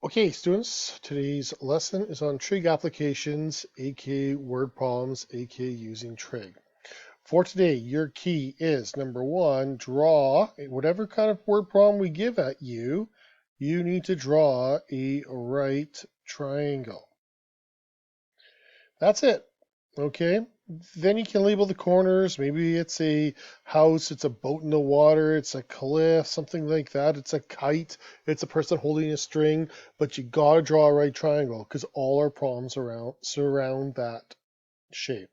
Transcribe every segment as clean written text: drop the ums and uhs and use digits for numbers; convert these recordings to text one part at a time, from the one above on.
Okay, students, today's lesson is on trig applications, aka word problems, aka using trig. For today, your key is number one, draw whatever kind of word problem we give at you. You need to draw a right triangle. That's it. Okay. Then you can label the corners. Maybe it's a house, it's a boat in the water, it's a cliff, something like that. It's a kite, it's a person holding a string, but you gotta draw a right triangle because all our problems surround that shape.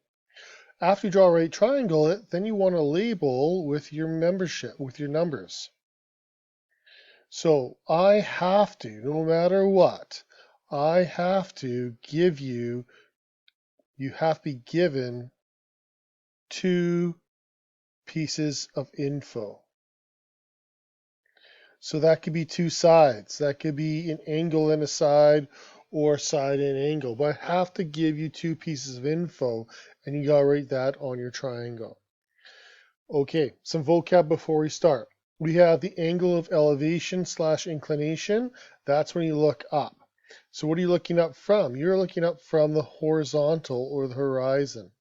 After you draw a right triangle, then you want to label with your membership, with your numbers. So I have to, no matter what, I have to give you have to be given two pieces of info. So that could be two sides. That could be an angle and a side or side and angle. But I have to give you two pieces of info and you gotta write that on your triangle. Okay, some vocab before we start. We have the angle of elevation / inclination. That's when you look up. So what are you looking up from? You're looking up from the horizontal or the horizon.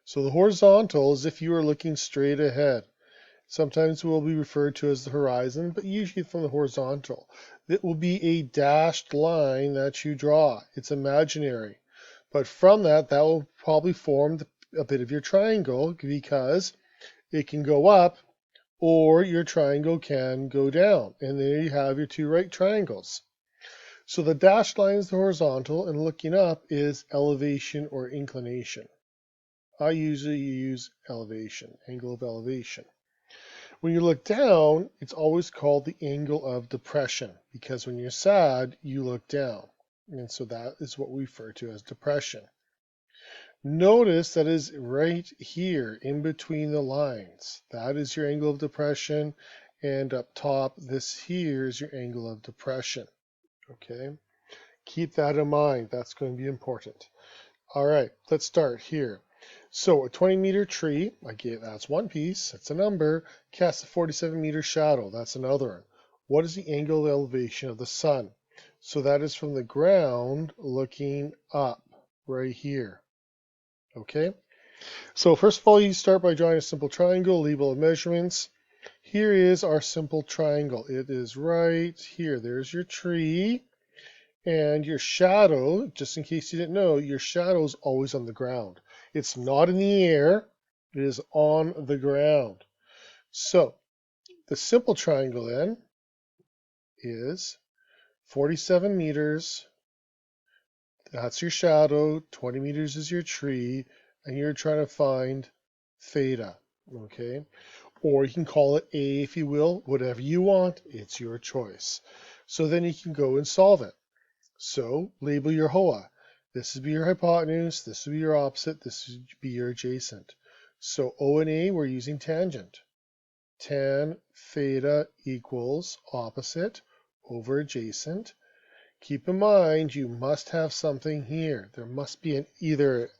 So the horizontal is if you are looking straight ahead. Sometimes it will be referred to as the horizon, but usually from the horizontal. It will be a dashed line that you draw. It's imaginary. But from that will probably form a bit of your triangle because it can go up or your triangle can go down. And there you have your two right triangles. So the dashed line is the horizontal and looking up is elevation or inclination. I usually use elevation, angle of elevation. When you look down, it's always called the angle of depression because when you're sad, you look down. And so that is what we refer to as depression. Notice that is right here in between the lines. That is your angle of depression. And up top, this here is your angle of depression. Okay? Keep that in mind. That's going to be important. All right, let's start here. So a 20-meter tree, that's one piece, that's a number, casts a 47-meter shadow, that's another one. What is the angle of elevation of the sun? So that is from the ground looking up, right here. Okay? So first of all, you start by drawing a simple triangle, label of measurements. Here is our simple triangle. It is right here. There's your tree. And your shadow, just in case you didn't know, your shadow is always on the ground. It's not in the air, it is on the ground. So the simple triangle then is 47 meters. That's your shadow. 20 meters is your tree. And you're trying to find theta. Okay? Or you can call it A if you will, whatever you want. It's your choice. So then you can go and solve it. So label your HOA. This would be your hypotenuse, this would be your opposite, this would be your adjacent. So O and A, we're using tangent. Tan theta equals opposite over adjacent. Keep in mind, you must have something here. There must be either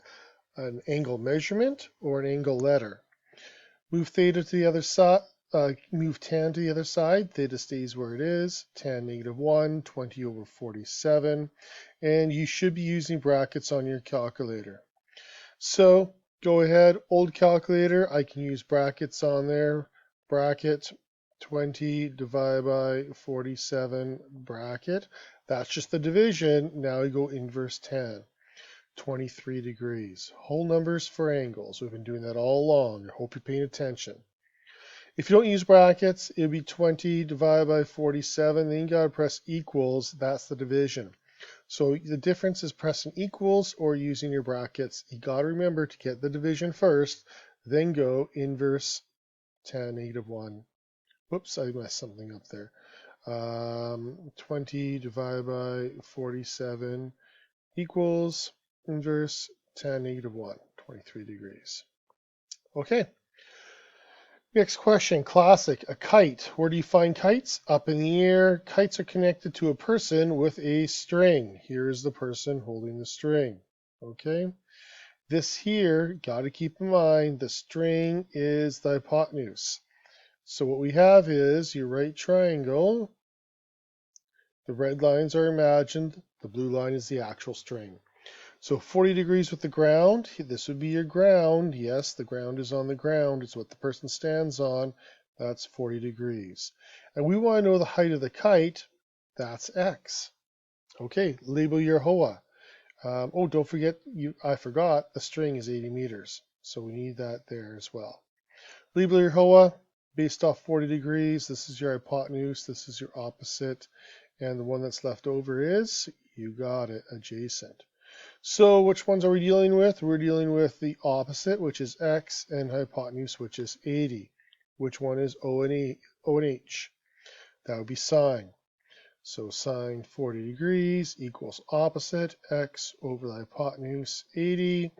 an angle measurement or an angle letter. Move theta to the other side. Move tan to the other side. Theta stays where it is. Tan -1, 20 over 47. And you should be using brackets on your calculator. So go ahead, old calculator, I can use brackets on there. Bracket 20 divided by 47 bracket. That's just the division. Now we go inverse tan. 23 degrees. Whole numbers for angles. We've been doing that all along. I hope you're paying attention. If you don't use brackets, it'd be 20 divided by 47. Then you gotta press equals. That's the division. So the difference is pressing equals or using your brackets. You gotta remember to get the division first, then go inverse tan -1. Whoops, I messed something up there. 20 divided by 47 equals inverse tan -1, 23 degrees. Okay. Next question, classic, a kite. Where do you find kites? Up in the air. Kites are connected to a person with a string. Here's the person holding the string. Okay. This here, got to keep in mind, the string is the hypotenuse. So what we have is your right triangle. The red lines are imagined. The blue line is the actual string. So 40 degrees with the ground. This would be your ground. Yes, the ground is on the ground. It's what the person stands on. That's 40 degrees. And we want to know the height of the kite. That's x. Okay, label your hoa. Oh, don't forget, I forgot, the string is 80 meters. So we need that there as well. Label your hoa based off 40 degrees. This is your hypotenuse. This is your opposite. And the one that's left over is, you got it, adjacent. So which ones are we dealing with? We're dealing with the opposite, which is x, and hypotenuse, which is 80. Which one is O and H? That would be sine. So sine 40 degrees equals opposite, x over the hypotenuse, 80.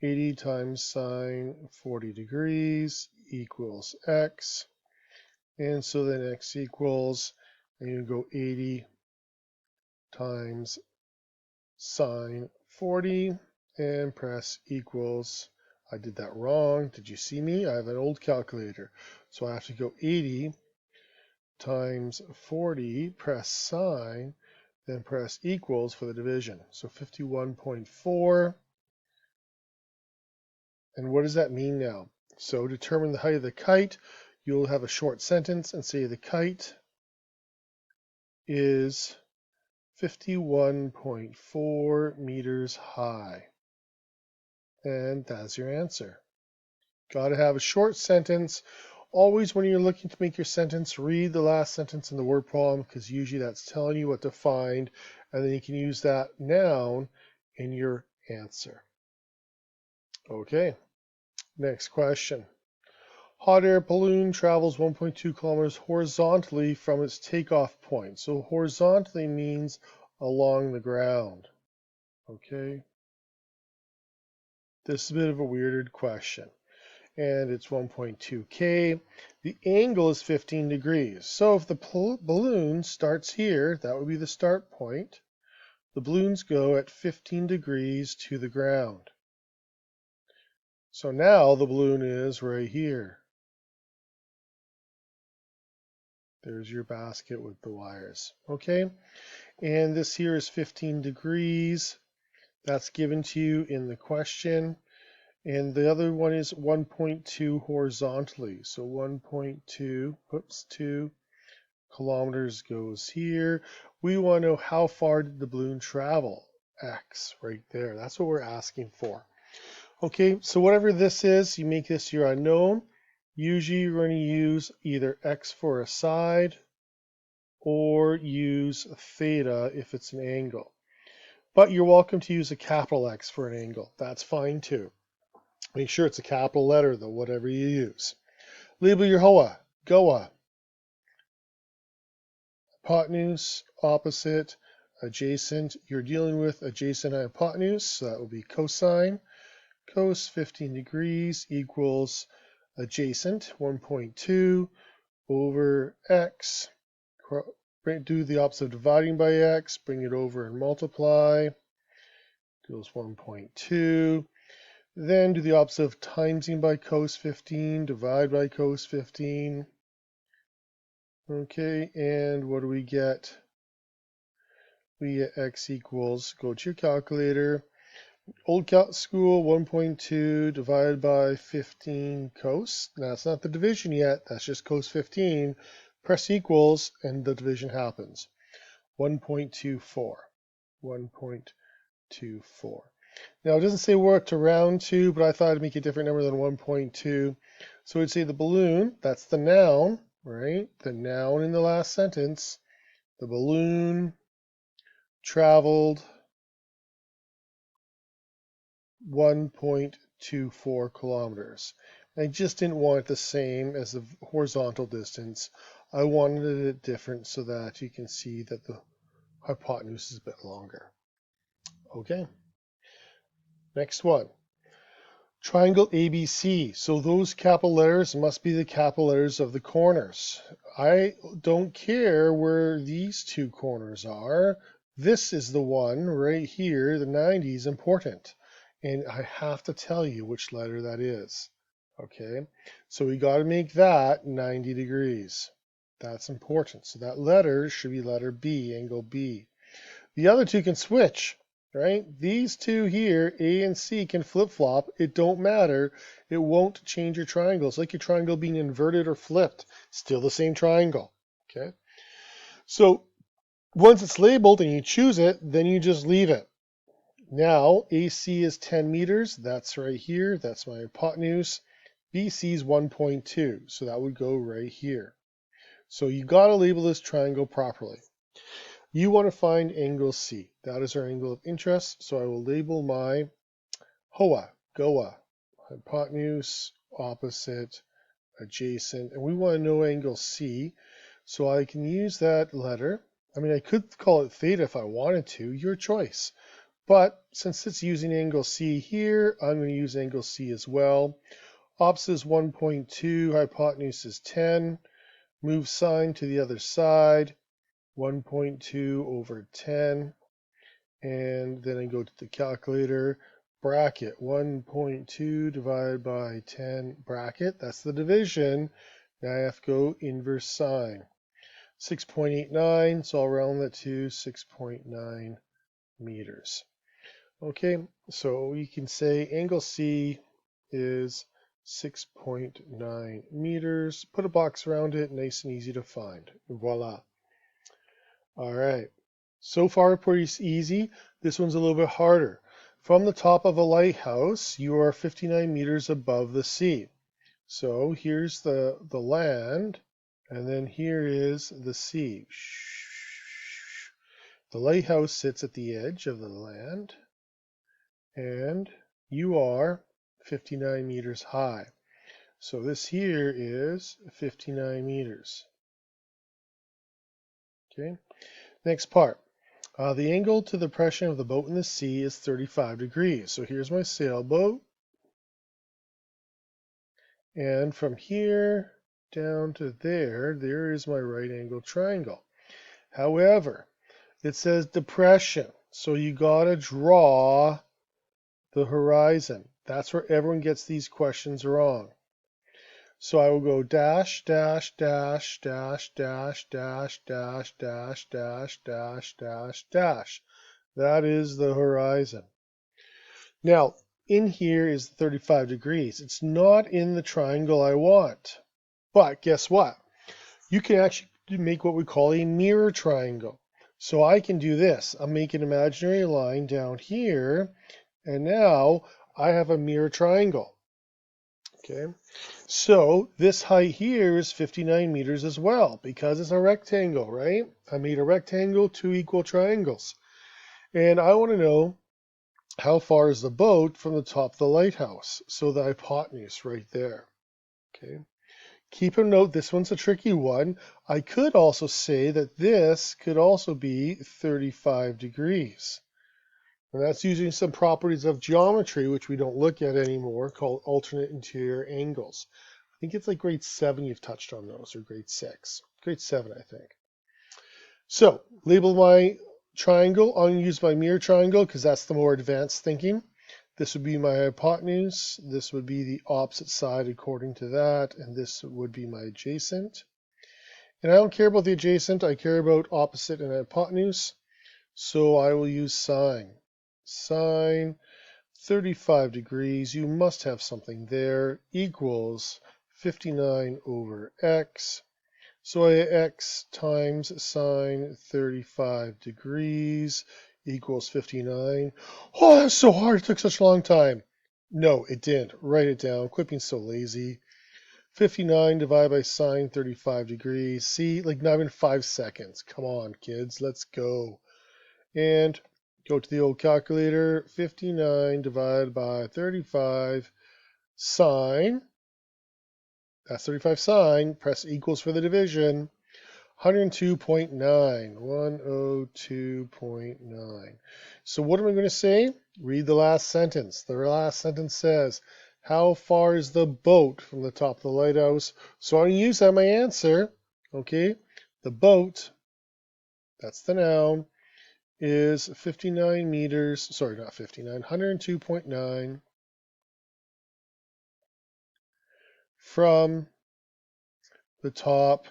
80 times sine 40 degrees equals x. And so then x equals, and you go 80 times sine 40 and press equals. I did that wrong. Did you see me? I have an old calculator. So I have to go 80 times 40, press sine, then press equals for the division. So 51.4. And what does that mean now? So determine the height of the kite. You'll have a short sentence and say the kite is 51.4 meters high. And that's your answer. Got to have a short sentence. Always when you're looking to make your sentence, read the last sentence in the word problem, because usually that's telling you what to find, and then you can use that noun in your answer. Okay, next question. Hot air balloon travels 1.2 kilometers horizontally from its takeoff point. So horizontally means along the ground. Okay, this is a bit of a weird question. And it's 1.2 K. The angle is 15 degrees. So if the balloon starts here, that would be the start point. The balloons go at 15 degrees to the ground. So now the balloon is right here. There's your basket with the wires. Okay, and this here is 15 degrees. That's given to you in the question. And the other one is 1.2 horizontally. So 1.2, 2 kilometers goes here. We want to know how far did the balloon travel? X, right there. That's what we're asking for. Okay, so whatever this is, you make this your unknown. Usually you're going to use either X for a side or use theta if it's an angle. But you're welcome to use a capital X for an angle. That's fine too. Make sure it's a capital letter though, whatever you use. Label your HOA, GOA. Hypotenuse, opposite, adjacent. You're dealing with adjacent hypotenuse, so that will be cosine. Cos 15 degrees equals adjacent 1.2 over x. Do the opposite of dividing by x, bring it over and multiply. Equals 1.2. Then do the opposite of timesing by cos 15, divide by cos 15. Okay, and what do we get? We get x equals, go to your calculator, old school 1.2 divided by 15 cos. Now it's not the division yet, that's just cos 15. Press equals and the division happens. 1.24. 1.24. Now, it doesn't say what to round to, but I thought I'd make a different number than 1.2. So we'd say the balloon, that's the noun, right? The noun in the last sentence. The balloon traveled 1.24 kilometers. I just didn't want it the same as the horizontal distance. I wanted it different so that you can see that the hypotenuse is a bit longer. Okay. Next one. Triangle ABC. So those capital letters must be the capital letters of the corners. I don't care where these two corners are. This is the one right here. The 90 is important. And I have to tell you which letter that is. Okay, so we got to make that 90 degrees. That's important. So that letter should be letter B, angle B. The other two can switch, right? These two here, A and C, can flip-flop. It don't matter. It won't change your triangle. It's like your triangle being inverted or flipped. Still the same triangle, okay? So once it's labeled and you choose it, then you just leave it. Now, AC is 10 meters. That's right here. That's my hypotenuse. BC is 1.2, so that would go right here. So you got to label this triangle properly. You want to find angle C. That is our angle of interest. So I will label my HOA, GOA, hypotenuse, opposite, adjacent. And we want to know angle C. So I can use that letter. I mean, I could call it theta if I wanted to. Your choice. But since it's using angle C here, I'm going to use angle C as well. Opposite is 1.2, hypotenuse is 10. Move sign to the other side. 1.2 over 10, and then I go to the calculator, bracket 1.2 divided by 10 bracket, that's the division. Now I have to go inverse sine. 6.89, so I'll round that to 6.9 meters. Okay, so you can say angle C is 6.9 meters. Put a box around it, nice and easy to find. Voila. All right, so far pretty easy. This one's a little bit harder. From the top of a lighthouse, you are 59 meters above the sea. So here's the land, and then here is the sea. The lighthouse sits at the edge of the land, and you are 59 meters high. So this here is 59 meters. Okay. Next part. The angle to the depression of the boat in the sea is 35 degrees. So here's my sailboat. And from here down to there is my right angle triangle. However, it says depression. So you got to draw the horizon. That's where everyone gets these questions wrong. So I will go dash, dash, dash, dash, dash, dash, dash, dash, dash, dash, dash, dash. That is the horizon. Now, in here is 35 degrees. It's not in the triangle I want. But guess what? You can actually make what we call a mirror triangle. So I can do this. I'll make an imaginary line down here. And now I have a mirror triangle. Okay, so this height here is 59 meters as well because it's a rectangle, right? I made a rectangle, two equal triangles. And I want to know how far is the boat from the top of the lighthouse? So the hypotenuse right there. Okay. Keep a note, this one's a tricky one. I could also say that this could also be 35 degrees. And that's using some properties of geometry, which we don't look at anymore, called alternate interior angles. I think it's like grade 7 you've touched on those, or grade 6. Grade 7, I think. So, label my triangle. I'm going to use my mirror triangle because that's the more advanced thinking. This would be my hypotenuse. This would be the opposite side according to that. And this would be my adjacent. And I don't care about the adjacent. I care about opposite and hypotenuse. So I will use sine. Sine 35 degrees. You must have something there. Equals 59 over x. So x times sine 35 degrees equals 59. Oh, that's so hard. It took such a long time. No, it didn't. Write it down. Quit being so lazy. 59 divided by sine 35 degrees. See, like not even 5 seconds. Come on, kids. Let's go. And go to the old calculator. 59 divided by 35 sine. That's 35 sine. Press equals for the division. 102.9, 102.9. So what am I going to say? Read the last sentence. The last sentence says, how far is the boat from the top of the lighthouse? So I'm going to use that my answer. Okay, the boat, that's the noun, is 59 meters, sorry, not 59, 102.9 from the top